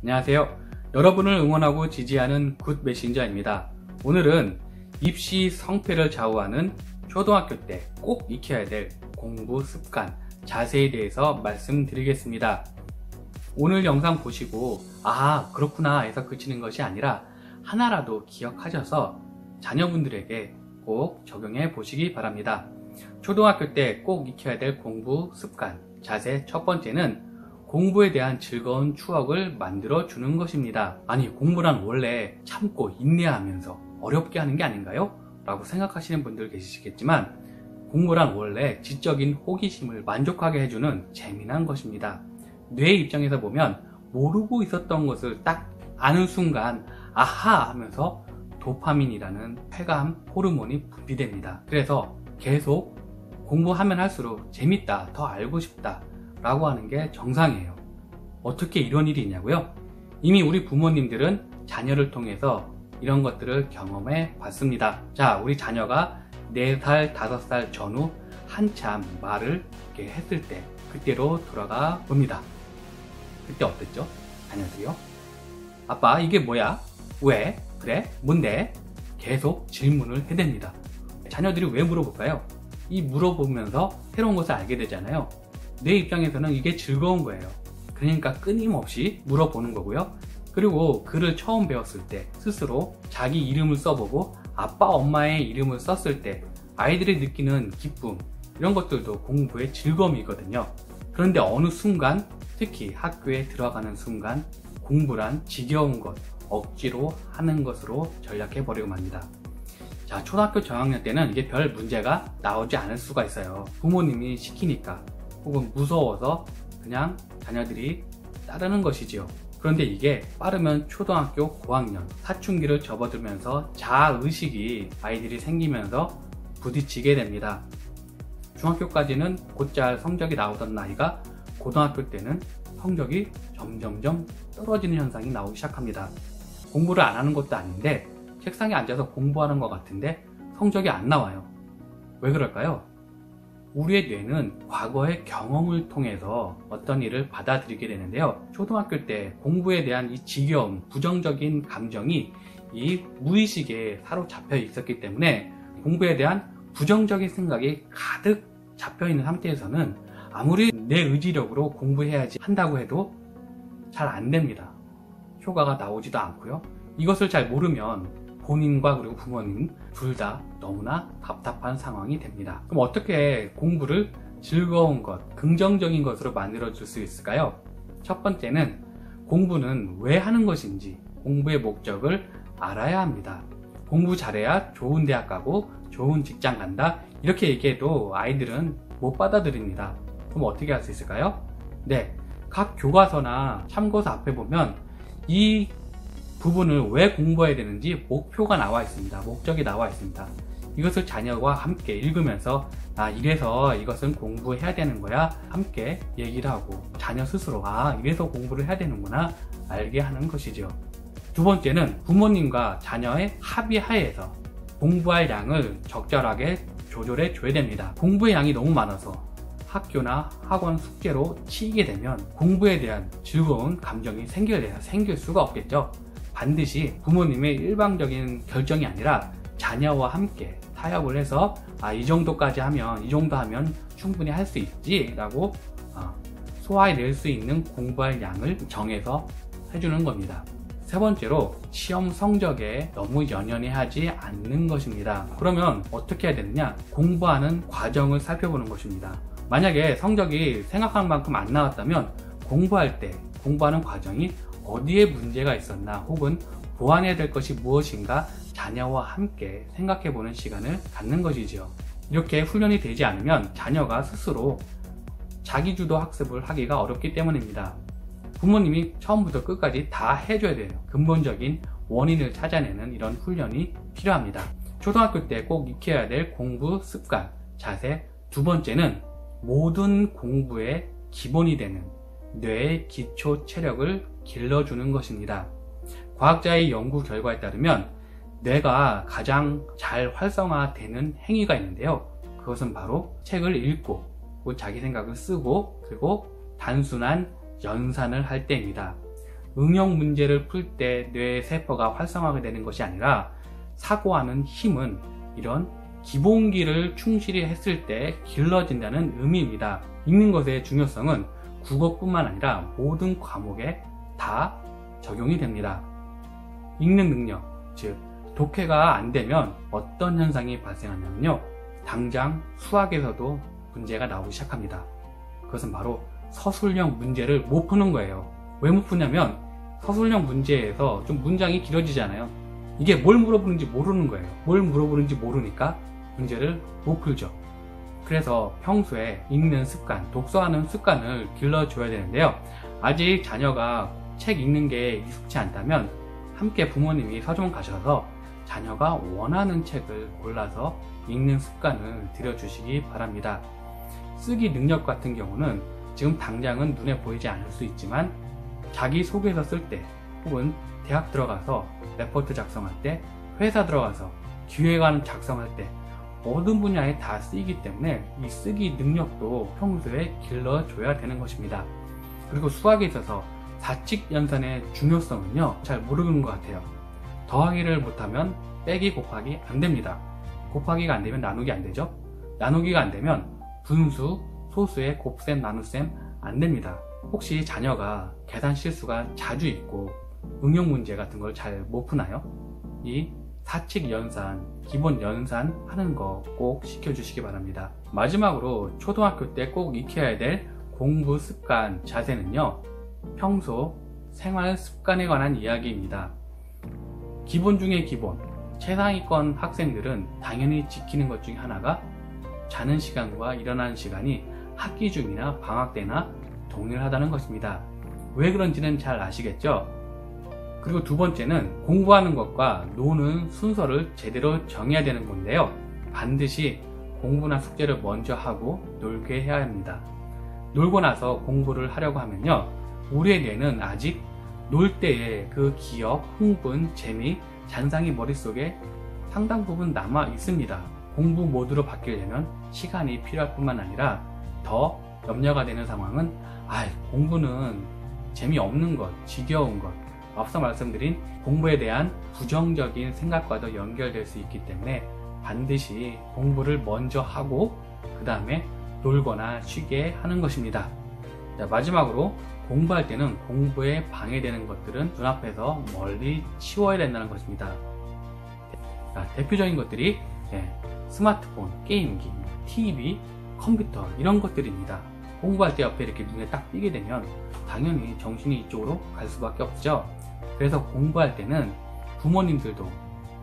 안녕하세요. 여러분을 응원하고 지지하는 굿 메신저입니다. 오늘은 입시 성패를 좌우하는 초등학교 때 꼭 익혀야 될 공부 습관, 자세에 대해서 말씀드리겠습니다. 오늘 영상 보시고 그렇구나 해서 그치는 것이 아니라 하나라도 기억하셔서 자녀분들에게 꼭 적용해 보시기 바랍니다. 초등학교 때 꼭 익혀야 될 공부 습관, 자세 첫 번째는 공부에 대한 즐거운 추억을 만들어 주는 것입니다. 아니, 공부란 원래 참고 인내하면서 어렵게 하는 게 아닌가요? 라고 생각하시는 분들 계시겠지만 공부란 원래 지적인 호기심을 만족하게 해주는 재미난 것입니다. 뇌의 입장에서 보면 모르고 있었던 것을 딱 아는 순간 아하 하면서 도파민이라는 쾌감 호르몬이 분비됩니다. 그래서 계속 공부하면 할수록 재밌다, 더 알고 싶다 라고 하는 게 정상이에요. 어떻게 이런 일이 있냐고요? 이미 우리 부모님들은 자녀를 통해서 이런 것들을 경험해 봤습니다. 자, 우리 자녀가 4살, 5살 전후 한참 말을 이렇게 했을 때 그때로 돌아가 봅니다. 그때 어땠죠? 자녀들이요? 아빠, 이게 뭐야? 왜? 그래? 뭔데? 계속 질문을 해댑니다. 자녀들이 왜 물어볼까요? 이 물어보면서 새로운 것을 알게 되잖아요. 내 입장에서는 이게 즐거운 거예요. 그러니까 끊임없이 물어보는 거고요. 그리고 글을 처음 배웠을 때 스스로 자기 이름을 써보고 아빠, 엄마의 이름을 썼을 때 아이들이 느끼는 기쁨, 이런 것들도 공부의 즐거움이거든요. 그런데 어느 순간, 특히 학교에 들어가는 순간 공부란 지겨운 것, 억지로 하는 것으로 전락해버리고 맙니다. 자, 초등학교 저학년 때는 이게 별 문제가 나오지 않을 수가 있어요. 부모님이 시키니까 혹은 무서워서 그냥 자녀들이 따르는 것이지요. 그런데 이게 빠르면 초등학교 고학년, 사춘기를 접어들면서 자아의식이 아이들이 생기면서 부딪히게 됩니다. 중학교까지는 곧잘 성적이 나오던 나이가 고등학교 때는 성적이 점점점 떨어지는 현상이 나오기 시작합니다. 공부를 안 하는 것도 아닌데 책상에 앉아서 공부하는 것 같은데 성적이 안 나와요. 왜 그럴까요? 우리의 뇌는 과거의 경험을 통해서 어떤 일을 받아들이게 되는데요. 초등학교 때 공부에 대한 이 지겨움, 부정적인 감정이 이 무의식에 사로잡혀 있었기 때문에 공부에 대한 부정적인 생각이 가득 잡혀 있는 상태에서는 아무리 내 의지력으로 공부해야지 한다고 해도 잘 안 됩니다. 효과가 나오지도 않고요. 이것을 잘 모르면 본인과 그리고 부모님 둘 다 너무나 답답한 상황이 됩니다. 그럼 어떻게 공부를 즐거운 것, 긍정적인 것으로 만들어 줄 수 있을까요? 첫 번째는 공부는 왜 하는 것인지 공부의 목적을 알아야 합니다. 공부 잘해야 좋은 대학 가고 좋은 직장 간다, 이렇게 얘기해도 아이들은 못 받아들입니다. 그럼 어떻게 할 수 있을까요? 네, 각 교과서나 참고서 앞에 보면 이 부분을 왜 공부해야 되는지 목표가 나와 있습니다. 목적이 나와 있습니다. 이것을 자녀와 함께 읽으면서 이래서 이것은 공부해야 되는 거야 함께 얘기를 하고 자녀 스스로 이래서 공부를 해야 되는구나 알게 하는 것이죠. 두 번째는 부모님과 자녀의 합의하에서 공부할 양을 적절하게 조절해 줘야 됩니다. 공부의 양이 너무 많아서 학교나 학원 숙제로 치이게 되면 공부에 대한 즐거운 감정이 생길 수가 없겠죠. 반드시 부모님의 일방적인 결정이 아니라 자녀와 함께 타협을 해서 이 정도까지 하면, 이 정도 하면 충분히 할 수 있지 라고 소화해낼 수 있는 공부할 양을 정해서 해주는 겁니다. 세 번째로 시험 성적에 너무 연연해 하지 않는 것입니다. 그러면 어떻게 해야 되느냐? 공부하는 과정을 살펴보는 것입니다. 만약에 성적이 생각한 만큼 안 나왔다면 공부할 때 공부하는 과정이 어디에 문제가 있었나 혹은 보완해야 될 것이 무엇인가 자녀와 함께 생각해보는 시간을 갖는 것이지요. 이렇게 훈련이 되지 않으면 자녀가 스스로 자기주도 학습을 하기가 어렵기 때문입니다. 부모님이 처음부터 끝까지 다 해줘야 돼요. 근본적인 원인을 찾아내는 이런 훈련이 필요합니다. 초등학교 때 꼭 익혀야 될 공부 습관, 자세 두 번째는 모든 공부의 기본이 되는 뇌의 기초 체력을 길러주는 것입니다. 과학자의 연구 결과에 따르면 뇌가 가장 잘 활성화되는 행위가 있는데요. 그것은 바로 책을 읽고 자기 생각을 쓰고 그리고 단순한 연산을 할 때입니다. 응용 문제를 풀 때 뇌의 세포가 활성화가 되는 것이 아니라 사고하는 힘은 이런 기본기를 충실히 했을 때 길러진다는 의미입니다. 읽는 것의 중요성은 국어뿐만 아니라 모든 과목에 다 적용이 됩니다. 읽는 능력, 즉 독해가 안 되면 어떤 현상이 발생하냐면요, 당장 수학에서도 문제가 나오기 시작합니다. 그것은 바로 서술형 문제를 못 푸는 거예요. 왜 못 푸냐면 서술형 문제에서 좀 문장이 길어지잖아요. 이게 뭘 물어보는지 모르는 거예요. 뭘 물어보는지 모르니까 문제를 못 풀죠. 그래서 평소에 읽는 습관, 독서하는 습관을 길러줘야 되는데요. 아직 자녀가 책 읽는 게 익숙치 않다면 함께 부모님이 서점 가셔서 자녀가 원하는 책을 골라서 읽는 습관을 들여주시기 바랍니다. 쓰기 능력 같은 경우는 지금 당장은 눈에 보이지 않을 수 있지만 자기소개서 쓸 때, 혹은 대학 들어가서 레포트 작성할 때, 회사 들어가서 기획안 작성할 때 모든 분야에 다 쓰이기 때문에 이 쓰기 능력도 평소에 길러줘야 되는 것입니다. 그리고 수학에 있어서 사칙 연산의 중요성은요, 잘 모르는 것 같아요. 더하기를 못하면 빼기 곱하기 안 됩니다. 곱하기가 안 되면 나누기 안 되죠. 나누기가 안 되면 분수, 소수의 곱셈, 나눗셈 안 됩니다. 혹시 자녀가 계산 실수가 자주 있고 응용 문제 같은 걸 잘 못 푸나요? 이 사칙 연산, 기본 연산 하는 거 꼭 시켜주시기 바랍니다. 마지막으로 초등학교 때 꼭 익혀야 될 공부 습관, 자세는요, 평소 생활 습관에 관한 이야기입니다. 기본 중에 기본, 최상위권 학생들은 당연히 지키는 것 중에 하나가 자는 시간과 일어나는 시간이 학기 중이나 방학 때나 동일하다는 것입니다. 왜 그런지는 잘 아시겠죠? 그리고 두 번째는 공부하는 것과 노는 순서를 제대로 정해야 되는 건데요. 반드시 공부나 숙제를 먼저 하고 놀게 해야 합니다. 놀고 나서 공부를 하려고 하면요, 우리의 뇌는 아직 놀 때의 그 기억, 흥분, 재미, 잔상이 머릿속에 상당 부분 남아 있습니다. 공부 모드로 바뀌려면 시간이 필요할 뿐만 아니라 더 염려가 되는 상황은 공부는 재미없는 것, 지겨운 것, 앞서 말씀드린 공부에 대한 부정적인 생각과도 연결될 수 있기 때문에 반드시 공부를 먼저 하고 그 다음에 놀거나 쉬게 하는 것입니다. 자, 마지막으로 공부할 때는 공부에 방해되는 것들은 눈앞에서 멀리 치워야 된다는 것입니다. 자, 대표적인 것들이 스마트폰, 게임기, TV, 컴퓨터 이런 것들입니다. 공부할 때 옆에 이렇게 눈에 딱 띄게 되면 당연히 정신이 이쪽으로 갈 수밖에 없죠. 그래서 공부할 때는 부모님들도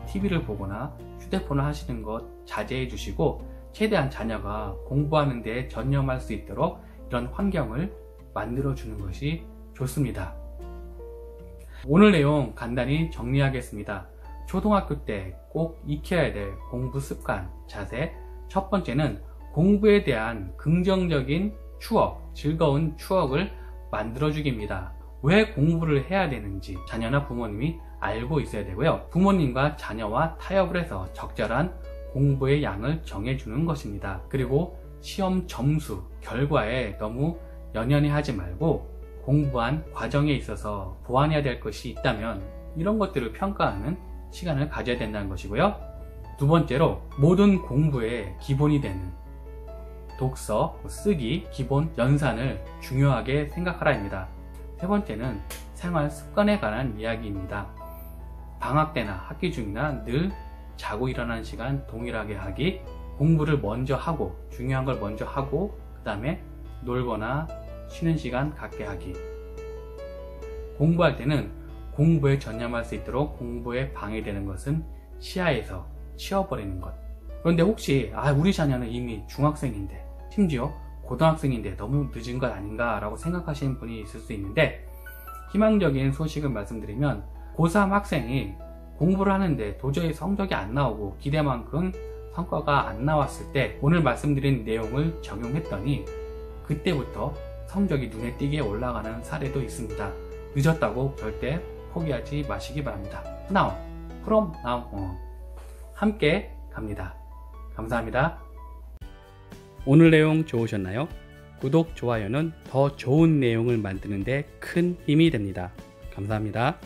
TV를 보거나 휴대폰을 하시는 것 자제해 주시고 최대한 자녀가 공부하는 데 전념할 수 있도록 이런 환경을 만들어 주는 것이 좋습니다. 오늘 내용 간단히 정리하겠습니다. 초등학교 때 꼭 익혀야 될 공부 습관, 자세. 첫 번째는 공부에 대한 긍정적인 추억, 즐거운 추억을 만들어주기입니다. 왜 공부를 해야 되는지 자녀나 부모님이 알고 있어야 되고요. 부모님과 자녀와 타협을 해서 적절한 공부의 양을 정해주는 것입니다. 그리고 시험 점수, 결과에 너무 연연해 하지 말고 공부한 과정에 있어서 보완해야 될 것이 있다면 이런 것들을 평가하는 시간을 가져야 된다는 것이고요. 두 번째로 모든 공부의 기본이 되는 독서, 쓰기, 기본 연산을 중요하게 생각하라입니다. 세 번째는 생활 습관에 관한 이야기입니다. 방학 때나 학기 중이나 늘 자고 일어나는 시간 동일하게 하기, 공부를 먼저 하고 중요한 걸 먼저 하고 그 다음에 놀거나 쉬는 시간 갖게 하기. 공부할 때는 공부에 전념할 수 있도록 공부에 방해되는 것은 시야에서 치워버리는 것. 그런데 혹시 우리 자녀는 이미 중학생인데 심지어 고등학생인데 너무 늦은 것 아닌가 라고 생각하시는 분이 있을 수 있는데, 희망적인 소식을 말씀드리면 고3 학생이 공부를 하는데 도저히 성적이 안 나오고 기대만큼 성과가 안 나왔을 때 오늘 말씀드린 내용을 적용했더니 그때부터 성적이 눈에 띄게 올라가는 사례도 있습니다. 늦었다고 절대 포기하지 마시기 바랍니다. Now, from now on. 함께 갑니다. 감사합니다. 오늘 내용 좋으셨나요? 구독, 좋아요는 더 좋은 내용을 만드는 데 큰 힘이 됩니다. 감사합니다.